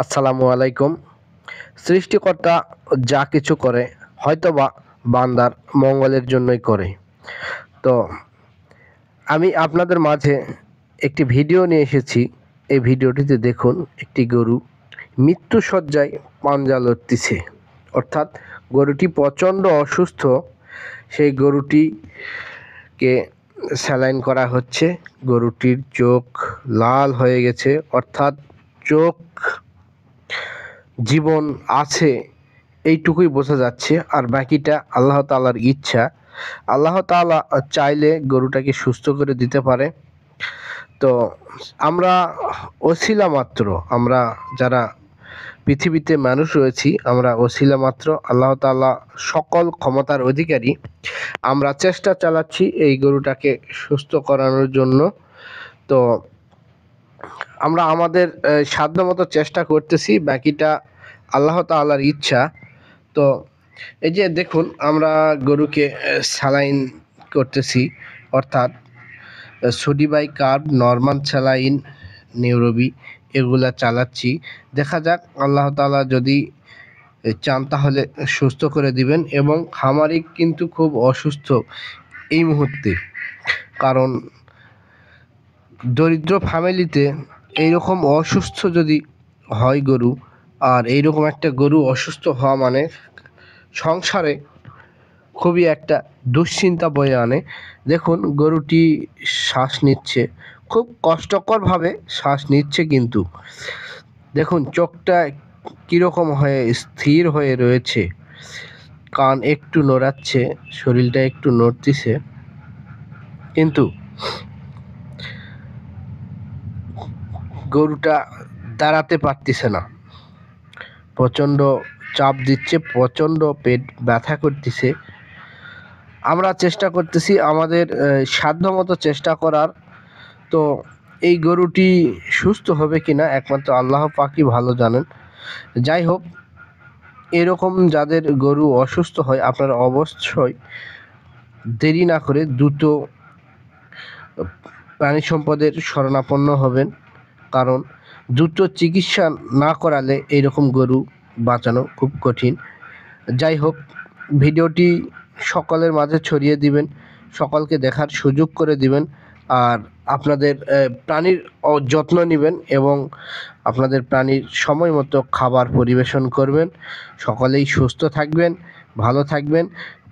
আসসালামু আলাইকুম। সৃষ্টিকর্তা যা কিছু করে হয়তোবা বান্দার মঙ্গলের জন্যই করে। তো আমি আপনাদের মাঝে একটি ভিডিও নিয়ে এসেছি। এই ভিডিওটিতে দেখুন একটি গরু মৃত্যুশয্যায় পাঞ্জা লড়তেছে। অর্থাৎ গরুটি প্রচণ্ড অসুস্থ। সেই গরুটিকে স্যালাইন করা হচ্ছে। গরুটির চোখ লাল হয়ে গেছে, অর্থাৎ চোখ জীবন আছে এইটুকুই বোঝা যাচ্ছে, আর বাকিটা আল্লাহ তাআলার ইচ্ছা। আল্লাহ তাআলা চাইলে গরুটাকে সুস্থ করে দিতে পারে। তো আমরা ওসিলা মাত্র, আমরা যারা পৃথিবীতে মানুষ রয়েছি, আমরা ওসিলা মাত্র। আল্লাহ তাআলা সকল ক্ষমতার অধিকারী। আমরা চেষ্টা চালাচ্ছি এই গরুটাকে সুস্থ করানোর জন্য। তো আমরা আমাদের সাধ্যমতো চেষ্টা করতেছি, বাকিটা আল্লাহ তাআলার ইচ্ছা। তো এই যে দেখুন, আমরা গরুকে স্যালাইন করতেছি, অর্থাৎ সোডিবাই কার্ব, নরমাল স্যালাইন, নিউরোবি এগুলা চালাচ্ছি। দেখা যাক, আল্লাহ তাআলা যদি চান তাহলে সুস্থ করে দিবেন। এবং খামারি কিন্তু খুব অসুস্থ এই মুহূর্তে, কারণ দরিদ্র ফ্যামিলিতে এইরকম অসুস্থ যদি হয় গরু, আর এইরকম একটা গরু অসুস্থ হওয়া মানে সংসারে খুবই একটা দুশ্চিন্তা বয়ে আনে। দেখুন, গরুটি শ্বাস নিচ্ছে, খুব কষ্টকরভাবে শ্বাস নিচ্ছে, কিন্তু দেখুন চোখটা কীরকম হয়ে স্থির হয়ে রয়েছে, কান একটু নড়াচ্ছে, শরীরটা একটু নড়তিছে, কিন্তু গরুটা দাঁড়াতে পারতেছে না। প্রচণ্ড চাপ দিচ্ছে, প্রচণ্ড পেট ব্যথা করতেছে। আমরা চেষ্টা করতেছি আমাদের সাধ্যমতো চেষ্টা করার। তো এই গরুটি সুস্থ হবে কিনা একমাত্র আল্লাহ পাকই ভালো জানেন। যাই হোক, এরকম যাদের গরু অসুস্থ হয়, আপনারা অবশ্যই দেরি না করে দ্রুত প্রাণী সম্পদের শরণাপন্ন হবেন, কারণ দ্রুত চিকিৎসা না করালে এইরকম গরু বাঁচানো খুব কঠিন। যাই হোক, ভিডিওটি সকলের মাঝে ছড়িয়ে দিবেন, সকলকে দেখার সুযোগ করে দিবেন, আর আপনাদের প্রাণীর যত্ন নেবেন এবং আপনাদের প্রাণীর সময় মতো খাবার পরিবেশন করবেন। সকলেই সুস্থ থাকবেন, ভালো থাকবেন।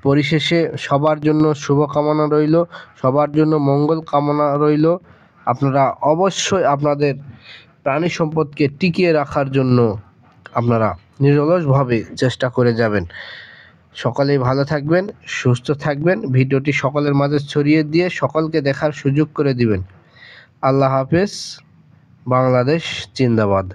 পরিশেষে সবার জন্য শুভকামনা রইল, সবার জন্য মঙ্গল কামনা রইল। আপনারা অবশ্যই আপনাদের প্রাণী সম্পদকে টিকিয়ে রাখার জন্য আপনারা নিরলসভাবে চেষ্টা করে যাবেন। সকলেই ভালো থাকবেন, সুস্থ থাকবেন। ভিডিওটি সকলের মাঝে ছড়িয়ে দিয়ে সকলকে দেখার সুযোগ করে দিবেন। আল্লাহ হাফেজ। বাংলাদেশ জিন্দাবাদ।